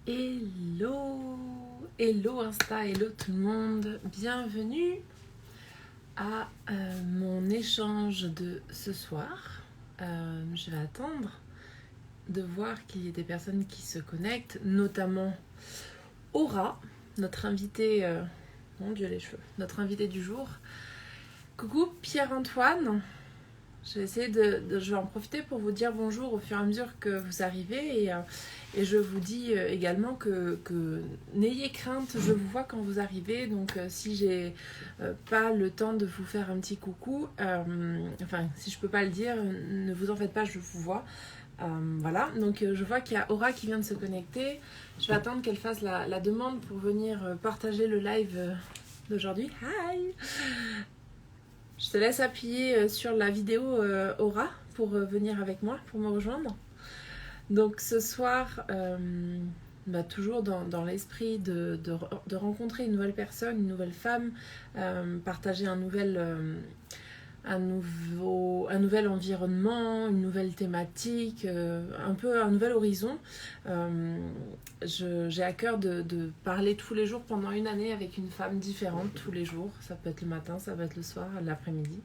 Hello, hello Insta, hello tout le monde, bienvenue à mon échange de ce soir. Je vais attendre de voir qu'il y ait des personnes qui se connectent, notamment Aura, notre invité, mon Dieu les cheveux, notre invité du jour. Coucou Pierre-Antoine, je vais essayer je vais en profiter pour vous dire bonjour au fur et à mesure que vous arrivez et je vous dis également que n'ayez crainte, je vous vois quand vous arrivez, donc si j'ai pas le temps de vous faire un petit coucou, enfin si je peux pas le dire, ne vous en faites pas, je vous vois. Voilà, donc je vois qu'il y a Aura qui vient de se connecter. Je vais attendre qu'elle fasse la demande pour venir partager le live d'aujourd'hui. Hi. Je te laisse appuyer sur la vidéo Aura pour venir avec moi, pour me rejoindre. Donc ce soir, toujours dans l'esprit de rencontrer une nouvelle personne, une nouvelle femme, partager un nouvel environnement, une nouvelle thématique, un peu un nouvel horizon. J'ai à cœur de parler tous les jours pendant une année avec une femme différente tous les jours. Ça peut être le matin, ça peut être le soir, l'après-midi.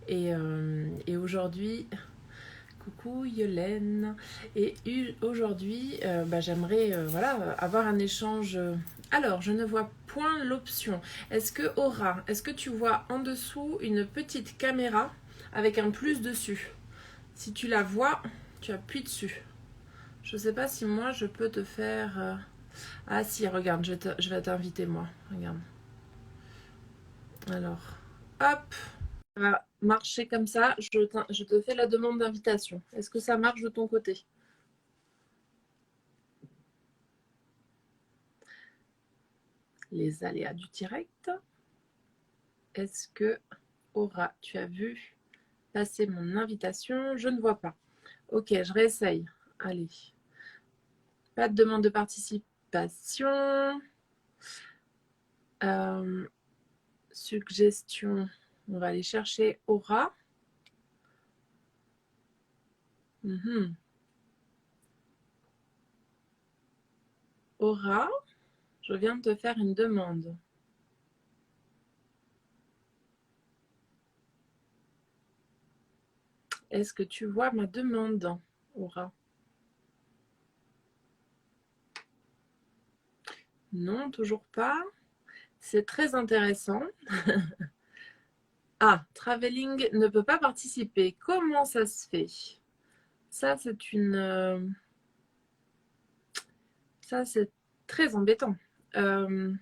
Et aujourd'hui, coucou Yolène. Et aujourd'hui, j'aimerais avoir un échange. Alors, je ne vois point l'option. Est-ce que tu vois en dessous une petite caméra avec un plus dessus? Si tu la vois, tu appuies dessus. Je ne sais pas si moi je peux te faire. Ah si, regarde, je vais t'inviter moi. Regarde. Alors, hop, ça va marcher comme ça. Je te fais la demande d'invitation. Est-ce que ça marche de ton côté? Les aléas du direct. Est-ce que, Aura, tu as vu passer mon invitation? Je ne vois pas. Ok, je réessaye. Allez. Pas de demande de participation. Euh, Suggestion. On va aller chercher Aura. Aura, je viens de te faire une demande. Est-ce que tu vois ma demande, Aura? Non, toujours pas. C'est très intéressant. Ah, Traveling ne peut pas participer. Comment ça se fait? Ça, c'est une... Ça, c'est très embêtant. Je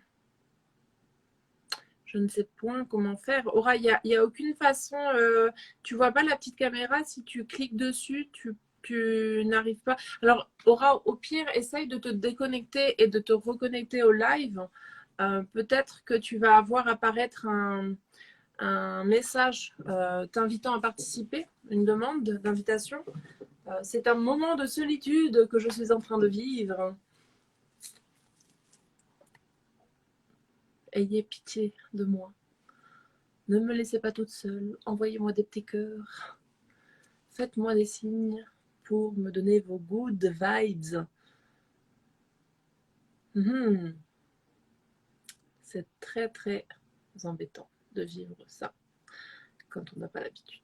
ne sais point comment faire. Aura, il n'y a aucune façon... tu vois pas la petite caméra, si tu cliques dessus, tu n'arrives pas. Alors, Aura, au pire, essaye de te déconnecter et de te reconnecter au live. Peut-être que tu vas avoir apparaître un message t'invitant à participer, une demande d'invitation. C'est un moment de solitude que je suis en train de vivre. Ayez pitié de moi. Ne me laissez pas toute seule. Envoyez-moi des petits cœurs. Faites-moi des signes pour me donner vos good vibes. C'est très très embêtant de vivre ça quand on n'a pas l'habitude.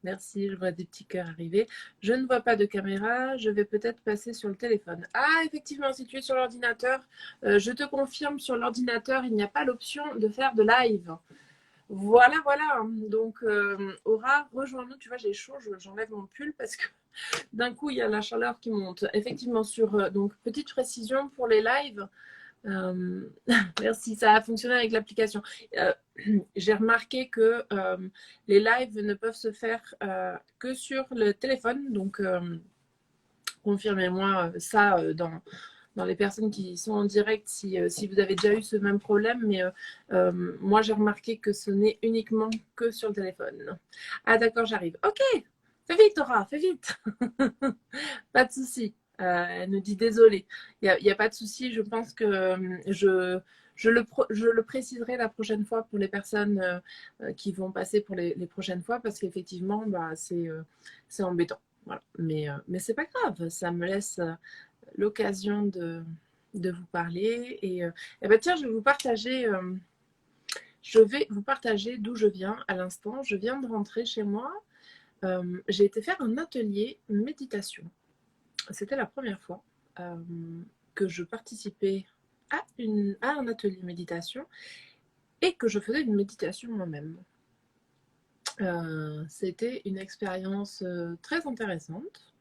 Merci, je vois des petits cœurs arriver. Je ne vois pas de caméra, je vais peut-être passer sur le téléphone. Ah, effectivement, si tu es sur l'ordinateur, je te confirme, sur l'ordinateur, il n'y a pas l'option de faire de live. Voilà, voilà. Donc, Aura, rejoins-nous. Tu vois, j'ai chaud, j'enlève mon pull parce que d'un coup, il y a la chaleur qui monte. Effectivement, donc, petite précision pour les lives. Merci, ça a fonctionné avec l'application. J'ai remarqué que les lives ne peuvent se faire que sur le téléphone. Donc, confirmez-moi ça dans les personnes qui sont en direct si vous avez déjà eu ce même problème. Mais moi, j'ai remarqué que ce n'est uniquement que sur le téléphone. Ah, d'accord, j'arrive. Ok, fais vite, Aura, fais vite. Pas de souci. Elle nous dit désolée. Il n'y a pas de souci. Je pense que je le préciserai la prochaine fois pour les personnes qui vont passer pour les prochaines fois parce qu'effectivement, c'est embêtant. Voilà. Mais c'est pas grave, ça me laisse l'occasion de vous parler. Et ben tiens, je vais vous partager d'où je viens à l'instant. Je viens de rentrer chez moi. J'ai été faire un atelier méditation. C'était la première fois que je participais à un atelier méditation et que je faisais une méditation moi-même. C'était une expérience très intéressante.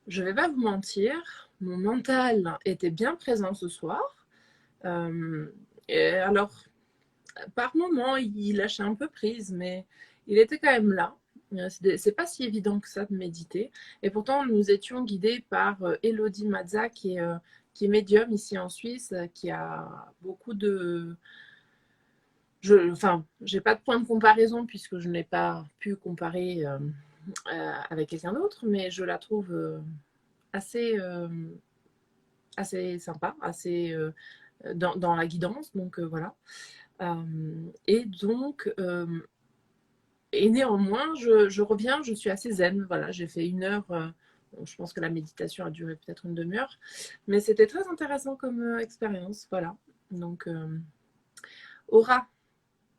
Je ne vais pas vous mentir, mon mental était bien présent ce soir. Et alors, par moments, il lâchait un peu prise, mais il était quand même là. C'est pas si évident que ça de méditer. Et pourtant, nous étions guidés par Elodie Mazza, qui est médium ici en Suisse, qui a beaucoup de... Enfin, j'ai pas de point de comparaison puisque je n'ai pas pu comparer avec quelqu'un d'autre, mais je la trouve assez, assez sympa, assez dans la guidance. Donc voilà. Et donc, et néanmoins, je reviens, je suis assez zen. Voilà, j'ai fait 1 heure. Bon, je pense que la méditation a duré peut-être une demi-heure, mais c'était très intéressant comme expérience. Voilà. Donc, Aura,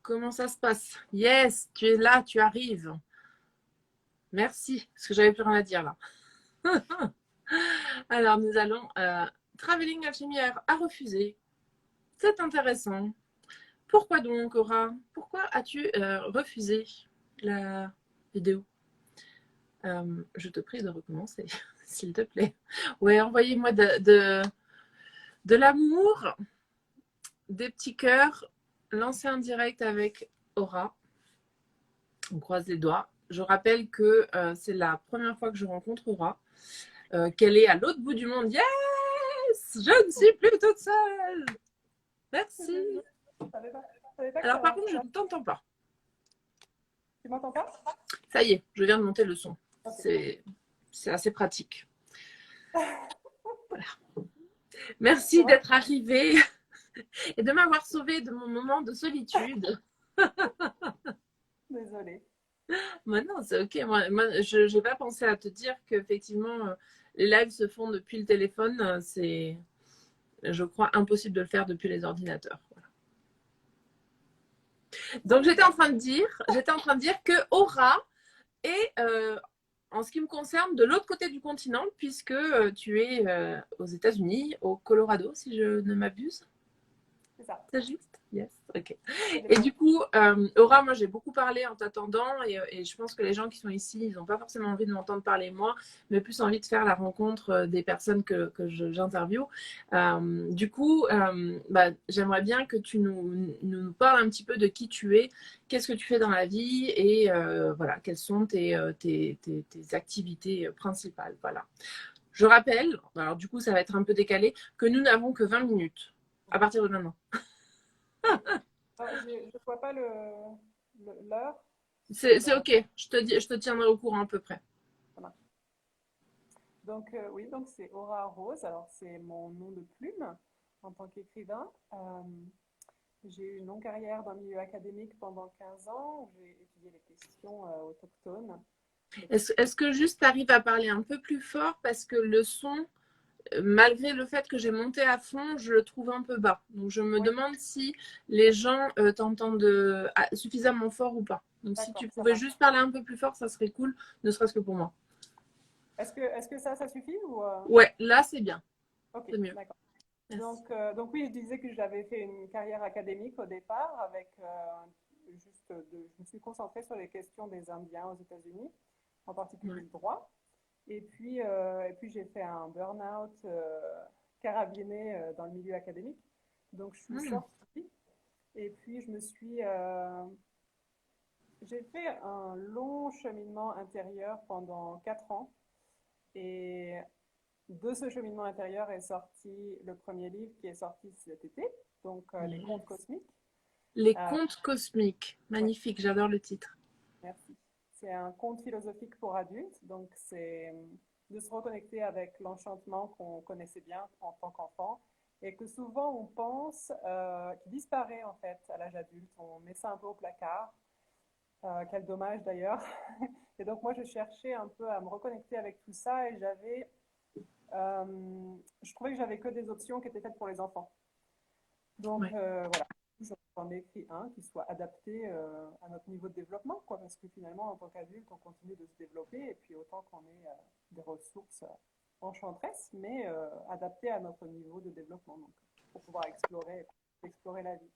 comment ça se passe? Yes, tu es là, tu arrives. Merci, parce que j'avais plus rien à dire là. Alors, nous allons. Traveling Alchemy a refusé. C'est intéressant. Pourquoi donc, Aura? Pourquoi as-tu refusé la vidéo? Je te prie de recommencer, s'il te plaît. Ouais, envoyez-moi de l'amour, des petits cœurs. Lancez un direct avec Aura. On croise les doigts. Je rappelle que c'est la première fois que je rencontre Aura, qu'elle est à l'autre bout du monde. Yes! Je ne suis plus toute seule. Merci. Alors par contre, je ne t'entends pas. Tu m'entends pas? Ça y est, je viens de monter le son. Okay. C'est assez pratique. Voilà. Merci d'être arrivé et de m'avoir sauvé de mon moment de solitude. Désolée. Mais non, c'est ok. Moi je n'ai pas pensé à te dire qu'effectivement, les lives se font depuis le téléphone. C'est, je crois, impossible de le faire depuis les ordinateurs. Voilà. Donc, j'étais en train de dire que Aura est, en ce qui me concerne, de l'autre côté du continent, puisque tu es aux États-Unis, au Colorado, si je ne m'abuse. C'est ça. C'est juste? Yes, ok. Et du coup, Aura, moi j'ai beaucoup parlé en t'attendant et je pense que les gens qui sont ici, ils n'ont pas forcément envie de m'entendre parler moi, mais plus envie de faire la rencontre des personnes que j'interviewe. Du coup, j'aimerais bien que tu nous parles un petit peu de qui tu es, qu'est-ce que tu fais dans la vie et voilà, quelles sont tes activités principales. Voilà. Je rappelle, alors du coup ça va être un peu décalé, que nous n'avons que 20 minutes à partir de maintenant. Je ne vois pas l'heure. C'est ok, je te tiendrai au courant à peu près. Donc oui, donc c'est Aura Rose. Alors c'est mon nom de plume en tant qu'écrivain. J'ai eu une longue carrière dans le milieu académique pendant 15 ans. J'ai étudié les questions autochtones. Est-ce que juste tu arrives à parler un peu plus fort parce que le son, malgré le fait que j'ai monté à fond, je le trouve un peu bas. Donc je me demande si les gens t'entendent suffisamment fort ou pas. Donc si tu pouvais juste parler un peu plus fort, ça serait cool, ne serait-ce que pour moi. Est-ce que ça suffit ou Ouais, là c'est bien. Ok, C'est mieux. d'accord. Donc oui, je disais que j'avais fait une carrière académique au départ avec je me suis concentrée sur les questions des Indiens aux États-Unis, en particulier le droit. Et puis j'ai fait un burn-out carabiné dans le milieu académique. Donc je suis sortie et puis j'ai fait un long cheminement intérieur pendant 4 ans. Et de ce cheminement intérieur est sorti le premier livre qui est sorti cet été, donc Les Contes Cosmiques. Les Contes Cosmiques, magnifique, ouais. J'adore le titre. Merci. C'est un conte philosophique pour adultes, donc c'est de se reconnecter avec l'enchantement qu'on connaissait bien en tant qu'enfant et que souvent on pense qui disparaît en fait à l'âge adulte. On met ça un peu au placard. Quel dommage d'ailleurs. Et donc, moi, je cherchais un peu à me reconnecter avec tout ça et je trouvais que j'avais que des options qui étaient faites pour les enfants. Donc, Ouais. voilà, j'en ai écrit un qui soit adapté à notre niveau de développement, quoi, parce que finalement, en tant qu'adulte, on continue de se développer et puis autant qu'on ait des ressources enchanteresses, mais adaptées à notre niveau de développement, donc, pour pouvoir explorer la vie.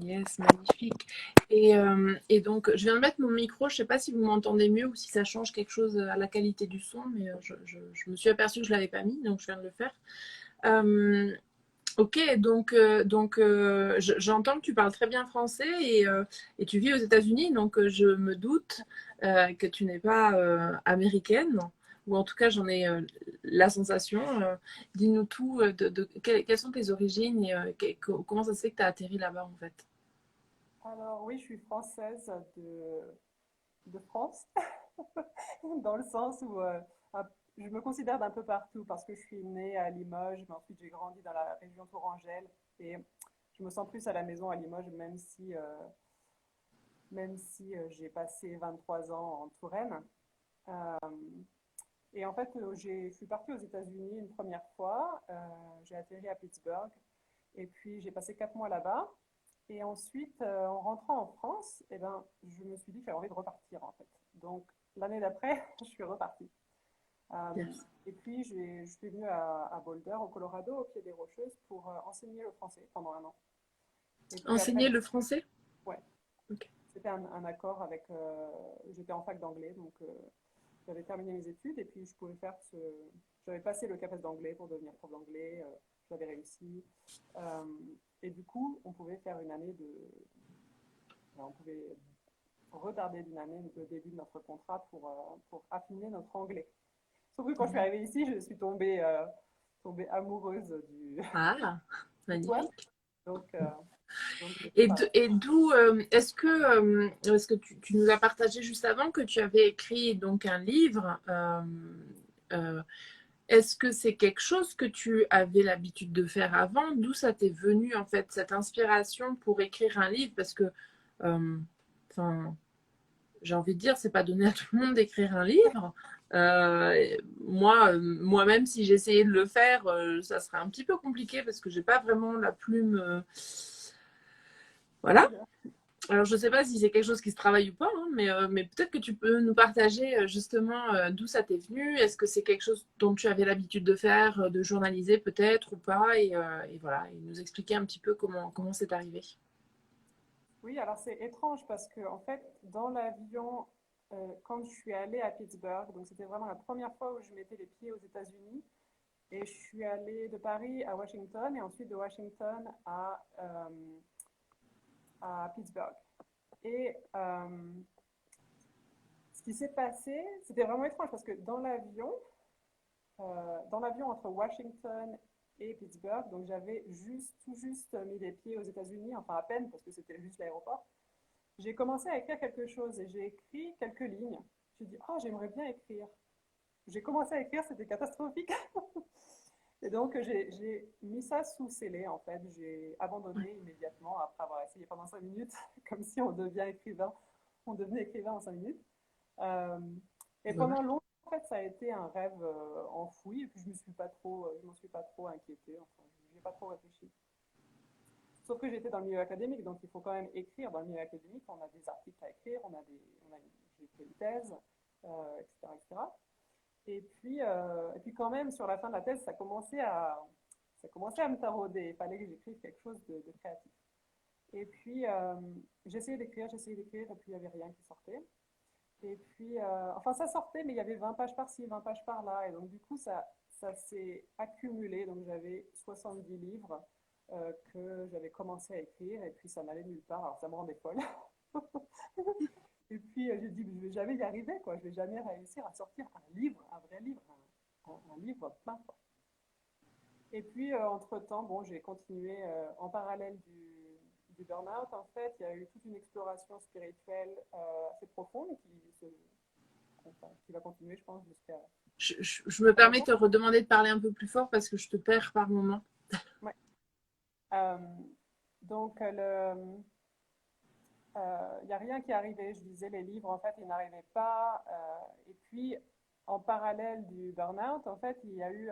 Yes, magnifique. Et donc, je viens de mettre mon micro. Je ne sais pas si vous m'entendez mieux ou si ça change quelque chose à la qualité du son, mais je me suis aperçue que je ne l'avais pas mis, donc je viens de le faire. Euh, ok, j'entends que tu parles très bien français et tu vis aux États-Unis, donc je me doute que tu n'es pas américaine, ou en tout cas j'en ai la sensation. Dis-nous tout, quelles sont tes origines et comment ça se fait que tu as atterri là-bas en fait? Alors, oui, je suis française de France, dans le sens où je me considère d'un peu partout parce que je suis née à Limoges, mais ensuite j'ai grandi dans la région tourangelle et je me sens plus à la maison à Limoges, même si j'ai passé 23 ans en Touraine. Euh, et en fait, je suis partie aux États-Unis une première fois. J'ai atterri à Pittsburgh et puis j'ai passé 4 mois là-bas. Et ensuite, en rentrant en France, eh ben, je me suis dit que j'avais envie de repartir en fait. Donc l'année d'après, je suis repartie. Yes. Et puis je suis venue à Boulder, au Colorado, au pied des Rocheuses, pour enseigner le français pendant un an. Et puis après, Enseigner le français? ouais, Ok. c'était un accord avec. J'étais en fac d'anglais, donc j'avais terminé mes études et puis je pouvais faire ce. J'avais passé le CAPES d'anglais pour devenir prof d'anglais, j'avais réussi. Euh, et du coup, on pouvait faire une année de. On pouvait retarder d'une année le début de notre contrat pour affiner notre anglais. Sauf que quand je suis arrivée ici, je suis tombée amoureuse Ah, du toit. magnifique. Donc, du coup, Et d'où est-ce que tu nous as partagé juste avant que tu avais écrit donc un livre euh, est-ce que c'est quelque chose que tu avais l'habitude de faire avant? D'où ça t'est venu en fait cette inspiration pour écrire un livre? Parce que enfin, j'ai envie de dire, c'est pas donné à tout le monde d'écrire un livre. Moi-même, si j'essayais de le faire, ça serait un petit peu compliqué parce que j'ai pas vraiment la plume. Voilà. Alors, je sais pas si c'est quelque chose qui se travaille ou pas, hein, mais peut-être que tu peux nous partager justement d'où ça t'est venu. Est-ce que c'est quelque chose dont tu avais l'habitude de faire, de journaliser peut-être ou pas, et voilà, et nous expliquer un petit peu comment c'est arrivé. oui, alors c'est étrange parce que en fait, dans l'avion, quand je suis allée à Pittsburgh, donc c'était vraiment la première fois où je mettais les pieds aux États-Unis, et je suis allée de Paris à Washington et ensuite de Washington à Pittsburgh. Et ce qui s'est passé, c'était vraiment étrange parce que dans l'avion entre Washington et Pittsburgh, donc j'avais tout juste mis les pieds aux États-Unis, enfin à peine parce que c'était juste l'aéroport. J'ai commencé à écrire quelque chose et j'ai écrit quelques lignes. J'ai dit, oh, j'aimerais bien écrire. J'ai commencé à écrire, c'était catastrophique. Et donc, j'ai mis ça sous scellé, en fait. J'ai abandonné immédiatement après avoir essayé pendant 5 minutes, comme si on devient écrivain. On devenait écrivain en 5 minutes. Euh, et pendant Dommage. longtemps, en fait, ça a été un rêve enfoui. Et puis, je m'en suis pas trop inquiétée. Enfin, je n'ai pas trop réfléchi. Sauf que j'étais dans le milieu académique, donc il faut quand même écrire dans le milieu académique. On a des articles à écrire, j'ai fait une thèse, etc., etc. Et puis quand même, sur la fin de la thèse, ça commençait à me tarauder. Il fallait que j'écrive quelque chose de créatif. Et puis, j'essayais d'écrire, et puis il n'y avait rien qui sortait. Et puis, enfin, ça sortait, mais il y avait 20 pages par-ci, 20 pages par-là. Et donc, du coup, ça s'est accumulé. Donc, j'avais 70 livres que j'avais commencé à écrire, et puis ça n'allait nulle part. Alors, ça me rendait folle. Et puis, j'ai dit, je vais jamais y arriver, quoi. Je vais jamais réussir à sortir un livre, un vrai livre, un livre plein, quoi. Et puis, entre-temps, bon, j'ai continué en parallèle du burn-out. En fait, il y a eu toute une exploration spirituelle assez profonde qui va continuer, je pense, Je me jusqu'à permets de maintenant. te redemander de parler un peu plus fort parce que je te perds par moment. Ouais. Euh, donc, il n'y a rien qui arrivait. Je lisais les livres, en fait, ils n'arrivaient pas. Et puis, en parallèle du burn-out, en fait, il y a eu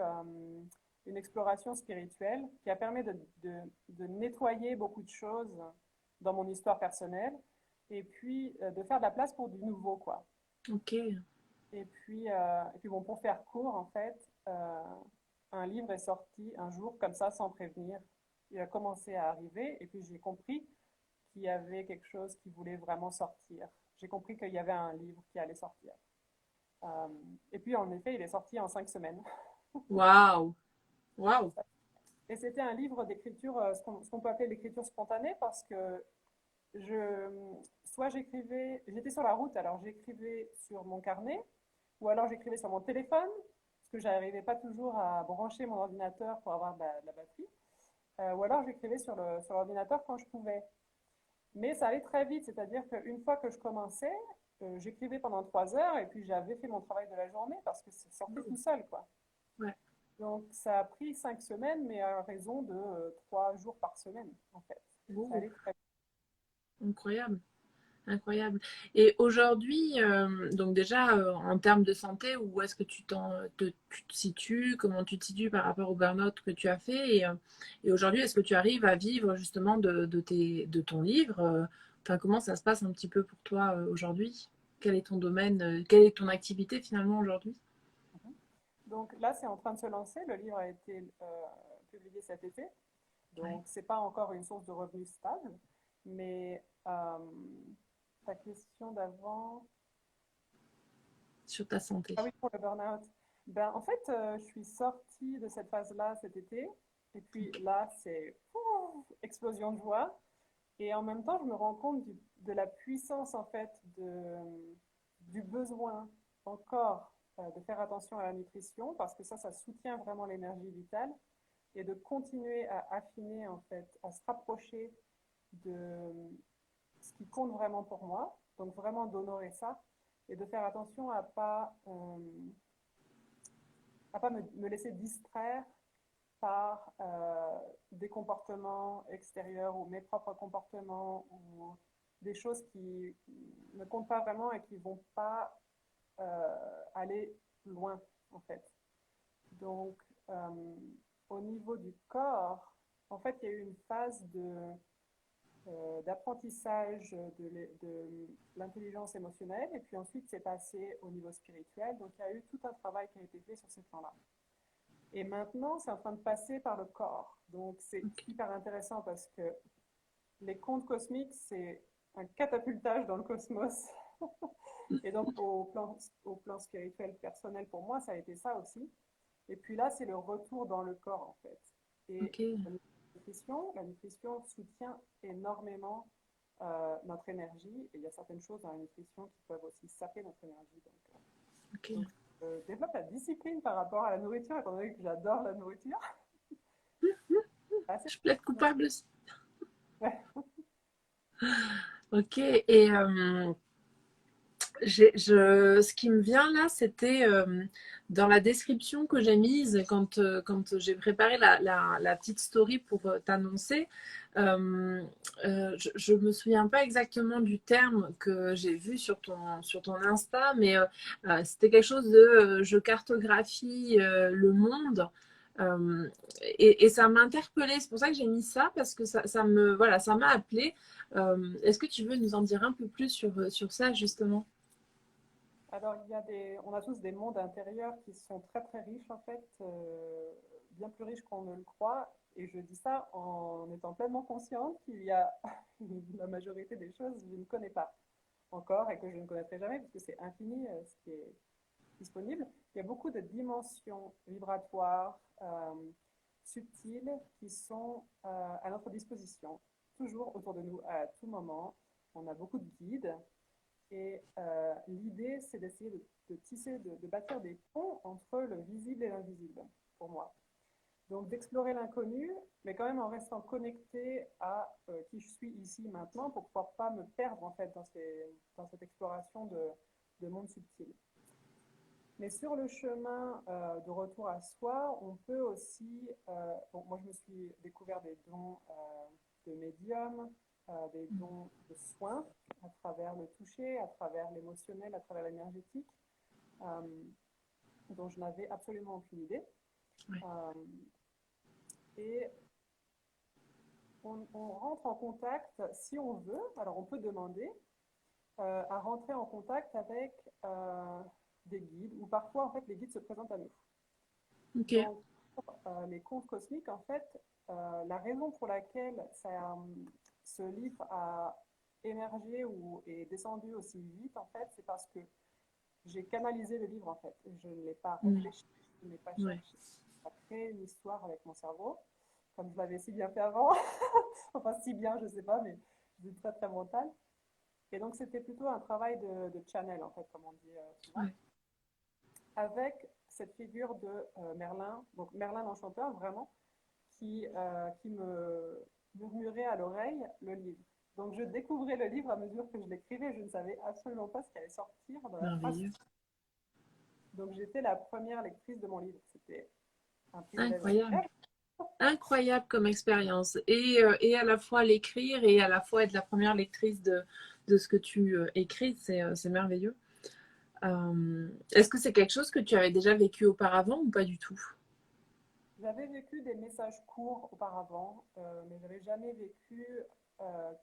une exploration spirituelle qui a permis de nettoyer beaucoup de choses dans mon histoire personnelle et puis de faire de la place pour du nouveau, quoi. Ok. Et puis bon, pour faire court, en fait, un livre est sorti un jour comme ça, sans prévenir. Il a commencé à arriver et puis j'ai compris qu'il y avait quelque chose qui voulait vraiment sortir. J'ai compris qu'il y avait un livre qui allait sortir. Euh, et puis en effet, il est sorti en 5 semaines. Waouh. Waouh. Et c'était un livre d'écriture, ce qu'on peut appeler l'écriture spontanée, parce que je, soit j'écrivais, j'étais sur la route, alors j'écrivais sur mon carnet, ou alors j'écrivais sur mon téléphone, parce que j'arrivais pas toujours à brancher mon ordinateur pour avoir de la batterie, ou alors j'écrivais sur l'ordinateur quand je pouvais. Mais ça allait très vite, c'est-à-dire qu'une fois que je commençais, j'écrivais pendant 3 heures et puis j'avais fait mon travail de la journée parce que ça sortait tout seul, quoi. Ouais. Donc ça a pris 5 semaines, mais à raison de 3 jours par semaine, en fait. Ça Ouh, allait très vite. incroyable. Incroyable. Et aujourd'hui, donc déjà, en termes de santé, où est-ce que tu te situes? Comment tu te situes par rapport au burn-out que tu as fait? Et aujourd'hui, est-ce que tu arrives à vivre justement de ton livre? Enfin, comment ça se passe un petit peu pour toi aujourd'hui? Quel est ton domaine? Quelle est ton activité finalement aujourd'hui? Mhm. Donc là, c'est en train de se lancer. Le livre a été publié cet été. Ouais. Donc, c'est pas encore une source de revenus stable. Mais ta question d'avant, Sur ta santé. ah oui, pour le burn-out. Ben, en fait, je suis sortie de cette phase-là cet été. Et puis là, c'est explosion de joie. Et en même temps, je me rends compte de la puissance, en fait, du besoin encore de faire attention à la nutrition, parce que ça soutient vraiment l'énergie vitale, et de continuer à affiner, en fait, à se rapprocher de ce qui compte vraiment pour moi. Donc, vraiment d'honorer ça, et de faire attention à pas me laisser distraire par des comportements extérieurs ou mes propres comportements ou des choses qui ne comptent pas vraiment et qui ne vont pas aller loin, en fait. Donc, au niveau du corps, en fait, il y a eu une phase d'apprentissage de l'intelligence émotionnelle et puis ensuite c'est passé au niveau spirituel. Donc, il y a eu tout un travail qui a été fait sur ces plans-là. Et maintenant, c'est en train de passer par le corps. Donc, c'est Ok. hyper intéressant parce que les contes cosmiques, c'est un catapultage dans le cosmos. Et donc, au plan spirituel personnel, pour moi, ça a été ça aussi. Et puis là, c'est le retour dans le corps, en fait. Et Ok. la nutrition soutient énormément notre énergie. Et il y a certaines choses dans la nutrition qui peuvent aussi saper notre énergie. Ok. Donc, je développe la discipline par rapport à la nourriture, étant donné que j'adore la nourriture. Assez Je plaide coupable aussi. ouais. Ok. Et ce qui me vient là, c'était dans la description que j'ai mise quand j'ai préparé la petite story pour t'annoncer. Euh, je me souviens pas exactement du terme que j'ai vu sur ton Insta, mais c'était quelque chose de je cartographie le monde. Euh, et ça m'a interpellée, c'est pour ça que j'ai mis ça, parce que voilà, ça m'a appelé. Est-ce que tu veux nous en dire un peu plus sur ça, justement? Alors, on a tous des mondes intérieurs qui sont très très riches en fait, bien plus riches qu'on ne le croit. Et je dis ça en étant pleinement consciente qu'il y a la majorité des choses que je ne connais pas encore et que je ne connaîtrai jamais parce que c'est infini ce qui est disponible. Il y a beaucoup de dimensions vibratoires subtiles qui sont à notre disposition, toujours autour de nous à tout moment. On a beaucoup de guides et l'idée, c'est d'essayer de tisser, de bâtir des ponts entre le visible et l'invisible, pour moi. Donc d'explorer l'inconnu, mais quand même en restant connecté à qui je suis ici maintenant pour pouvoir pas me perdre en fait dans cette exploration de monde subtil. Mais sur le chemin de retour à soi, on peut aussi, bon, moi je me suis découvert des dons de médium, des dons de soins à travers le toucher, à travers l'émotionnel, à travers l'énergétique, euh, dont je n'avais absolument aucune idée. Ouais. Euh, et on rentre en contact, si on veut, alors on peut demander à rentrer en contact avec des guides, ou parfois en fait les guides se présentent à nous. Ok. Donc les contes cosmiques, en fait, la raison pour laquelle ce livre a émergé ou est descendu aussi vite, en fait, c'est parce que j'ai canalisé le livre, en fait. Je ne l'ai pas Mm. réfléchi, je n'ai pas Ouais. cherché à créer une histoire avec mon cerveau, comme je l'avais si bien fait avant. Enfin, si bien, je ne sais pas, mais c'est très, très mental. Et donc, c'était plutôt un travail de channel, en fait, comme on dit souvent, Ouais. avec cette figure de Merlin, donc Merlin l'Enchanteur, vraiment, qui me murmurait à l'oreille le livre. Donc, je découvrais le livre à mesure que je l'écrivais. Je ne savais absolument pas ce qui allait sortir dans la phrase. Merveilleux. Donc, j'étais la première lectrice de mon livre. C'était un privilège Incroyable. incroyable. Incroyable comme expérience. Et à la fois l'écrire et à la fois être la première lectrice de ce que tu écris, c'est merveilleux. Est-ce que c'est quelque chose que tu avais déjà vécu auparavant ou pas du tout? J'avais vécu des messages courts auparavant, mais j'avais jamais vécu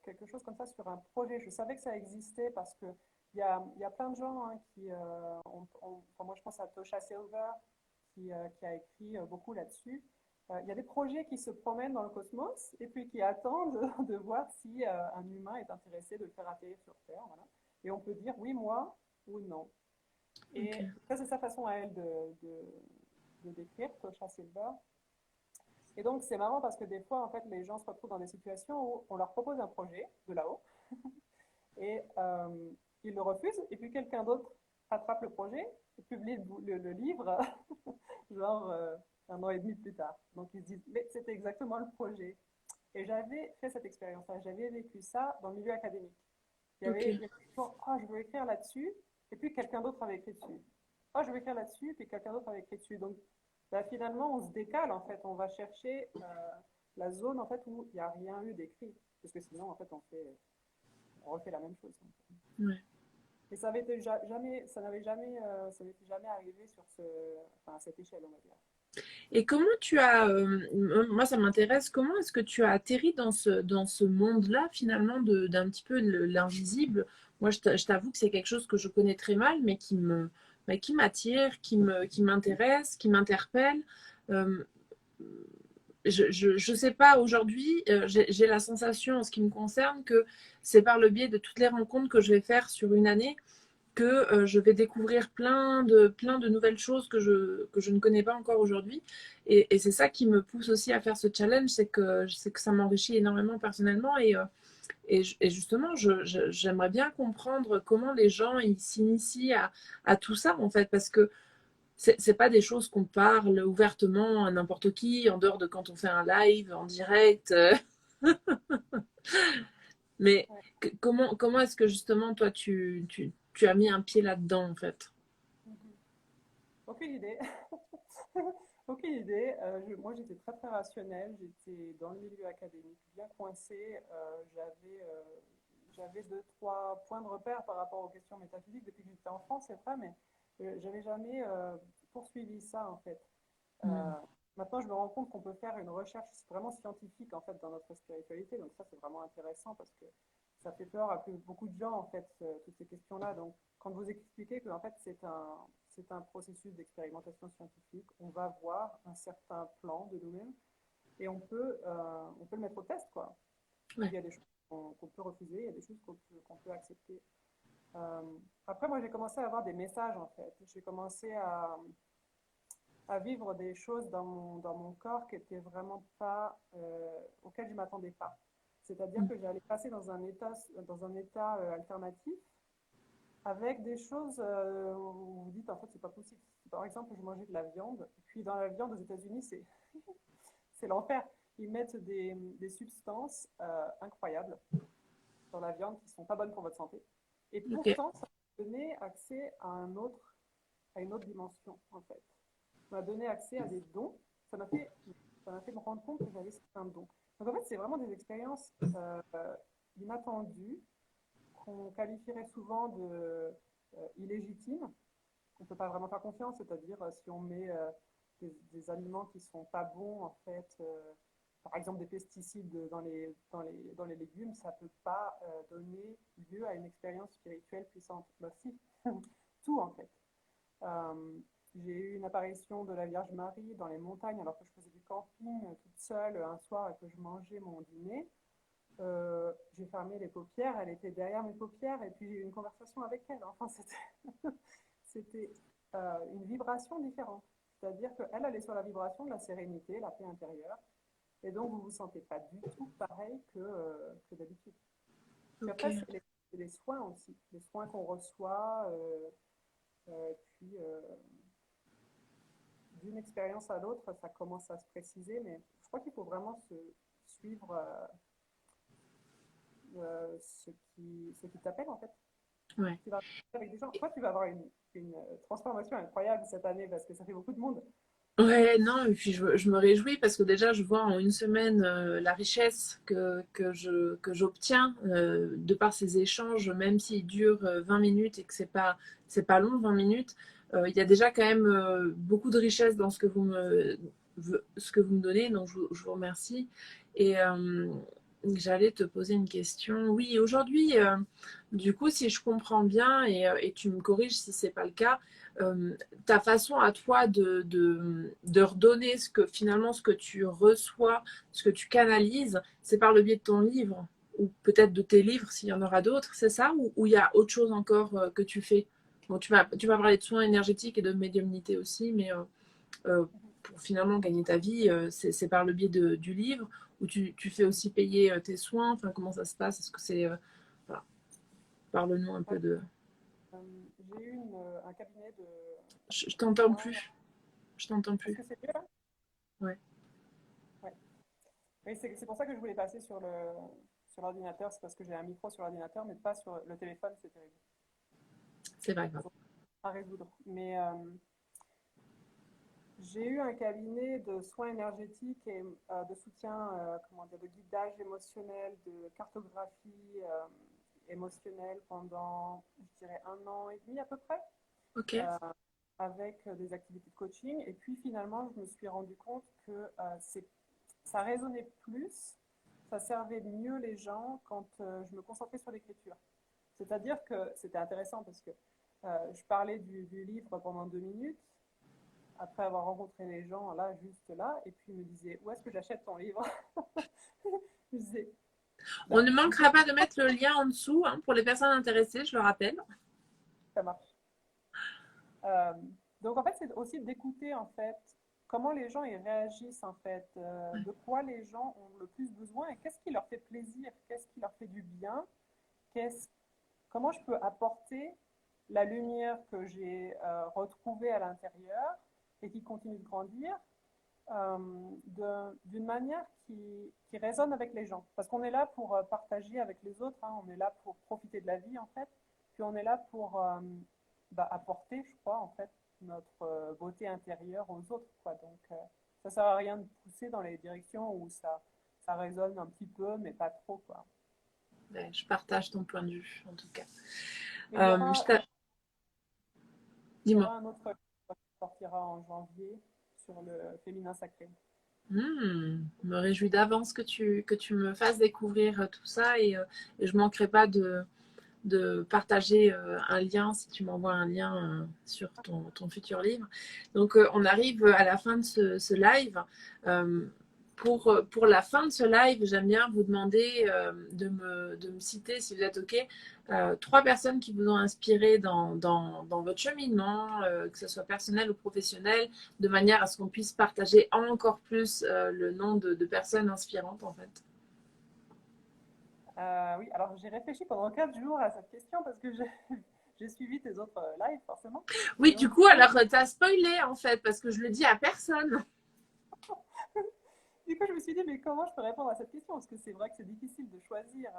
quelque chose comme ça sur un projet. Je savais que ça existait parce que il y a plein de gens hein, enfin, moi je pense à Tosha Silver qui a écrit beaucoup là-dessus. Il y a des projets qui se promènent dans le cosmos et puis qui attendent de voir si un humain est intéressé de le faire atterrir sur Terre. Voilà. Et on peut dire oui, moi ou non. Ok. Et ça, c'est sa façon à elle de décrire, Tosha Silver. Et donc, c'est marrant parce que des fois, en fait, les gens se retrouvent dans des situations où on leur propose un projet de là-haut et ils le refusent. Et puis, quelqu'un d'autre attrape le projet et publie le livre, genre un an et demi plus tard. Donc, ils se disent, mais c'était exactement le projet. Et j'avais fait cette expérience-là. J'avais vécu ça dans le milieu académique. Ok. Il y avait toujours, oh, je veux écrire là-dessus. Et puis, quelqu'un d'autre avait écrit dessus. Oh, je veux écrire là-dessus. Puis, quelqu'un d'autre avait écrit dessus. Donc, bah, finalement, on se décale, en fait. On va chercher la zone, en fait, où il n'y a rien eu d'écrit. Parce que sinon, en fait, on refait la même chose. Ouais. Et ça avait été jamais, ça n'était jamais arrivé sur enfin, à cette échelle, on va dire. Et comment tu as, moi ça m'intéresse, comment est-ce que tu as atterri dans ce monde-là finalement d'un petit peu l'invisible? Moi je t'avoue que c'est quelque chose que je connais très mal, mais qui m'attire, qui m'intéresse, qui m'interpelle. Euh, je sais pas, aujourd'hui, j'ai la sensation en ce qui me concerne que c'est par le biais de toutes les rencontres que je vais faire sur une année que je vais découvrir plein de nouvelles choses que je ne connais pas encore aujourd'hui. Et c'est ça qui me pousse aussi à faire ce challenge, c'est que ça m'enrichit énormément personnellement. Et justement, j'aimerais bien comprendre comment les gens ils s'initient à tout ça, en fait, parce que c'est pas des choses qu'on parle ouvertement à n'importe qui, en dehors de quand on fait un live en direct. Mais Ouais. comment est-ce que justement, toi, tu as mis un pied là-dedans, en fait? Mhm. Aucune idée. Aucune idée. Moi, j'étais très, très rationnelle. J'étais dans le milieu académique, bien coincée. J'avais deux, trois points de repère par rapport aux questions métaphysiques depuis que j'étais en France, c'est vrai, mais j'avais jamais poursuivi ça, en fait. Mm. Euh, Maintenant, je me rends compte qu'on peut faire une recherche vraiment scientifique, en fait, dans notre spiritualité. Donc ça, c'est vraiment intéressant parce que ça fait peur à beaucoup de gens, en fait, toutes ces questions-là. Donc, quand vous expliquez que, en fait, c'est un processus d'expérimentation scientifique, on va voir un certain plan de nous-mêmes et on peut le mettre au test, quoi. Il Ouais. y a des choses qu'on peut refuser, il y a des choses qu'on peut accepter. Euh, Après, moi, j'ai commencé à avoir des messages, en fait. J'ai commencé à vivre des choses dans mon corps qui n'étaient vraiment pas, auxquelles je ne m'attendais pas. C'est-à-dire Mm. que j'allais passer dans un état alternatif avec des choses où vous vous dites en fait c'est pas possible. Par exemple, je mangeais de la viande, et puis dans la viande aux États-Unis, c'est l'enfer. Ils mettent des substances incroyables dans la viande qui sont pas bonnes pour votre santé. Et Ok. pourtant, ça m'a donné accès à une autre dimension en fait. Ça m'a donné accès à des dons. Ça m'a fait me rendre compte que j'avais certains dons. Donc en fait, c'est vraiment des expériences inattendus, qu'on qualifierait souvent de illégitimes, qu'on ne peut pas vraiment faire confiance, c'est-à-dire si on met des aliments qui ne sont pas bons, en fait, par exemple des pesticides dans les légumes, ça ne peut pas donner lieu à une expérience spirituelle puissante. Bah, si, tout en fait. Euh, j'ai eu une apparition de la Vierge Marie dans les montagnes alors que je faisais du camping toute seule un soir et que je mangeais mon dîner. J'ai fermé les paupières, elle était derrière mes paupières et puis j'ai eu une conversation avec elle. Enfin, c'était une vibration différente. C'est-à-dire qu'elle, elle est sur la vibration de la sérénité, la paix intérieure. Et donc, vous ne vous sentez pas du tout pareil que d'habitude. Puis Ok. après, c'est les soins aussi. Les soins qu'on reçoit. Puis, d'une expérience à l'autre, ça commence à se préciser. Mais je crois qu'il faut vraiment suivre ce qui t'appelle, en fait. Ouais. Tu vas avec des gens. Toi, tu vas avoir une transformation incroyable cette année parce que ça fait beaucoup de monde. Ouais, non, et puis je me réjouis parce que déjà, je vois en une semaine la richesse que j'obtiens de par ces échanges, même s'ils durent 20 minutes et que c'est pas long, 20 minutes. Il y a déjà quand même beaucoup de richesse dans ce que vous me donnez, donc je vous remercie. Et j'allais te poser une question. Oui, aujourd'hui, du coup, si je comprends bien, et tu me corriges si c'est pas le cas, ta façon à toi de redonner finalement ce que tu reçois, ce que tu canalises, c'est par le biais de ton livre ou peut-être de tes livres s'il y en aura d'autres, c'est ça ou il y a autre chose encore que tu fais? Bon, tu m'as parlé de soins énergétiques et de médiumnité aussi, mais euh, pour finalement gagner ta vie, c'est par le biais du livre ou tu fais aussi payer tes soins, enfin comment ça se passe? Est-ce que c'est voilà. Parle-nous un peu de. J'ai eu un cabinet Je de t'entends soins. plus. Je t'entends Est-ce plus. que c'est mieux là? Ouais. Ouais. Oui, c'est pour ça que je voulais passer sur l'ordinateur. C'est parce que j'ai un micro sur l'ordinateur, mais pas sur le téléphone. C'est terrible. C'est pas grave. Donc, à résoudre. Mais j'ai eu un cabinet de soins énergétiques et de soutien, comment dire, de guidage émotionnel, de cartographie émotionnelle pendant, je dirais, 1 an et demi à peu près, Ok. euh, avec des activités de coaching. Et puis finalement, je me suis rendu compte que ça résonnait plus, ça servait mieux les gens quand je me concentrais sur l'écriture. C'est-à-dire que c'était intéressant parce que je parlais du livre pendant 2 minutes après avoir rencontré les gens là, juste là, et puis ils me disaient où est-ce que j'achète ton livre. Je disais, On bah, ne tu peux, manquera pas de mettre le lien en dessous hein, pour les personnes intéressées, je le rappelle. ça marche. Euh, donc en fait, c'est aussi d'écouter en fait comment les gens ils réagissent en fait, de quoi les gens ont le plus besoin et qu'est-ce qui leur fait plaisir, qu'est-ce qui leur fait du bien, qu'est-ce, comment je peux apporter la lumière que j'ai retrouvée à l'intérieur et qui continue de grandir d'une manière qui résonne avec les gens. Parce qu'on est là pour partager avec les autres, hein, on est là pour profiter de la vie en fait, puis on est là pour apporter, je crois, en fait, notre beauté intérieure aux autres. Quoi. Donc ça sert à rien de pousser dans les directions où ça résonne un petit peu, mais pas trop. Quoi. Ouais, je partage ton point de vue, en tout cas. Mais il y Euh, aura, je t'a- il y Dis-moi. aura un autre qui sortira en janvier sur le féminin sacré. Je me réjouis d'avance que tu me fasses découvrir tout ça et je ne manquerai pas de partager un lien si tu m'envoies un lien sur ton futur livre. Donc, on arrive à la fin de ce live. Euh, pour la fin de ce live, j'aime bien vous demander de me citer, si vous êtes OK, 3 personnes qui vous ont inspiré dans votre cheminement, que ce soit personnel ou professionnel, de manière à ce qu'on puisse partager encore plus le nom de personnes inspirantes, en fait. Oui, alors j'ai réfléchi pendant 4 jours à cette question parce que j'ai suivi tes autres lives forcément. Et Oui, du donc, coup, alors, tu as spoilé, en fait, parce que je le dis à personne. du coup, je me suis dit, mais comment je peux répondre à cette question? Parce que c'est vrai que c'est difficile de choisir.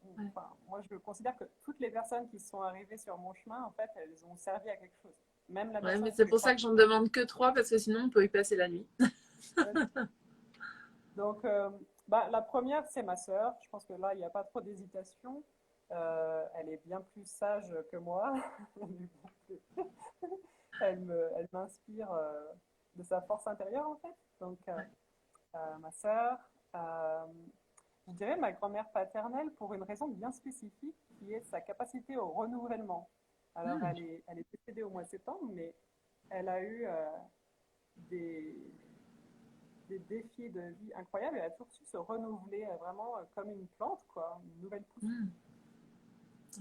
Ouais. Enfin, moi, je considère que toutes les personnes qui sont arrivées sur mon chemin, en fait, elles ont servi à quelque chose. Même la Ouais, mais personne c'est que je pour ça crois. que j'en demande que 3 parce que sinon on peut y passer la nuit. Donc, Bah, la première, c'est ma sœur. Je pense que là, il n'y a pas trop d'hésitation. Elle est bien plus sage que moi. Elle m'inspire de sa force intérieure, en fait. Donc, ma sœur. Euh, je dirais ma grand-mère paternelle pour une raison bien spécifique, qui est sa capacité au renouvellement. Alors, Hmm. elle est décédée au mois de septembre, mais elle a eu des, des défis de vie incroyables. Elle a toujours su se renouveler vraiment comme une plante, quoi, une nouvelle pousse. Hmm.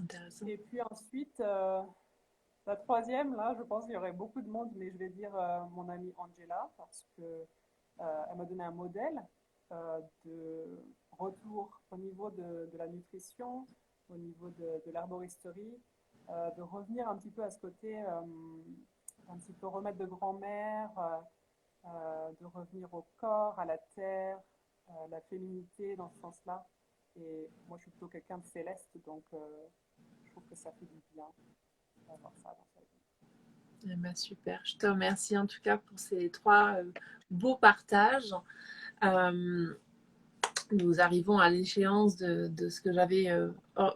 Intéressant. Et puis ensuite, la troisième, là, je pense qu'il y aurait beaucoup de monde, mais je vais dire mon amie Angela, parce que elle m'a donné un modèle de retour au niveau de la nutrition, au niveau de l'herboristerie, de revenir un petit peu à ce côté, un petit peu remède de grand-mère, de revenir au corps, à la terre, la féminité dans ce sens-là. Et moi, je suis plutôt quelqu'un de céleste, donc je trouve que ça fait du bien d'avoir ça dans sa vie. Eh ben, super. Je te remercie en tout cas pour ces trois beaux partages. Euh, nous arrivons à l'échéance de ce que j'avais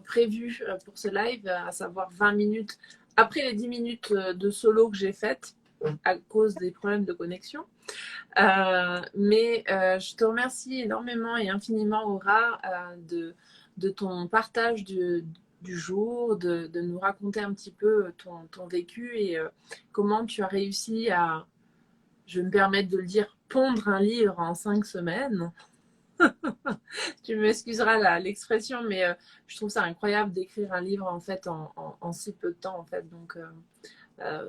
prévu pour ce live, à savoir 20 minutes après les 10 minutes de solo que j'ai faites à cause des problèmes de connexion. Mais je te remercie énormément et infiniment, Aura, de ton partage du jour, de nous raconter un petit peu ton vécu et comment tu as réussi à, je vais me permettre de le dire, pondre un livre en 5 semaines. Tu m'excuseras l'expression, mais je trouve ça incroyable d'écrire un livre en fait en si peu de temps en fait. Donc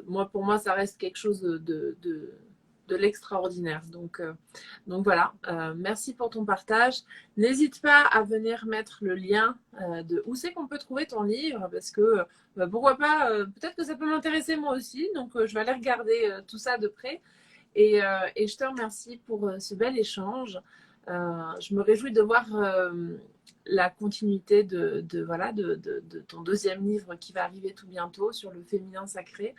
moi, pour moi, ça reste quelque chose de l'extraordinaire. Donc voilà, merci pour ton partage. N'hésite pas à venir mettre le lien de où c'est qu'on peut trouver ton livre, parce que pourquoi pas, peut-être que ça peut m'intéresser moi aussi. Donc je vais aller regarder tout ça de près. Et je te remercie pour ce bel échange. Je me réjouis de voir la continuité voilà, de ton deuxième livre qui va arriver tout bientôt sur le féminin sacré.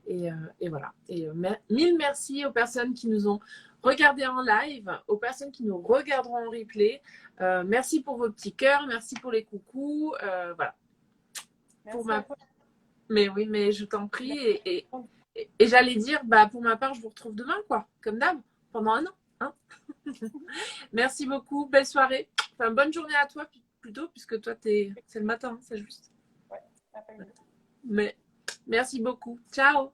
Et voilà. Et mille merci aux personnes qui nous ont regardés en live, aux personnes qui nous regarderont en replay. Merci pour vos petits cœurs, merci pour les coucous. Voilà. Pour Merci à ma... toi. Mais oui, mais je t'en prie. Merci. Et j'allais dire, bah, pour ma part, je vous retrouve demain, quoi, comme d'hab, pendant un an. Hein. Merci beaucoup, belle soirée. Enfin, bonne journée à toi plutôt, puisque toi, c'est le matin, c'est juste. Ouais, après-midi. Mais merci beaucoup. Ciao.